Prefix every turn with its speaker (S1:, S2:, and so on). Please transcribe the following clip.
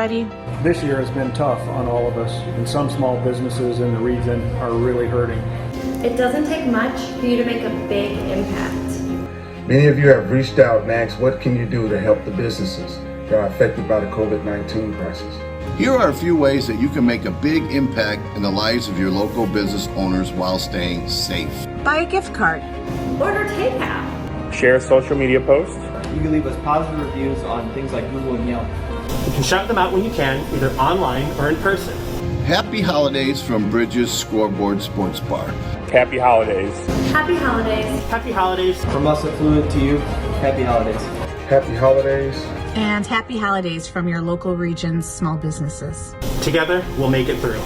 S1: everybody.
S2: This year has been tough on all of us, and some small businesses in the region are really hurting.
S3: It doesn't take much for you to make a big impact.
S4: Many of you have reached out and asked, what can you do to help the businesses that are affected by the COVID-19 crisis?
S5: Here are a few ways that you can make a big impact in the lives of your local business owners while staying safe.
S1: Buy a gift card.
S3: Order takeout.
S6: Share a social media post.
S7: You can leave us positive reviews on things like Google and Yelp.
S8: You can shout them out when you can, either online or in person.
S5: Happy holidays from Bridges Scoreboard Sports Bar.
S6: Happy holidays.
S3: Happy holidays.
S8: Happy holidays.
S7: From us at Fluent to you, happy holidays.
S4: Happy holidays.
S1: And happy holidays from your local region's small businesses.
S8: Together, we'll make it through.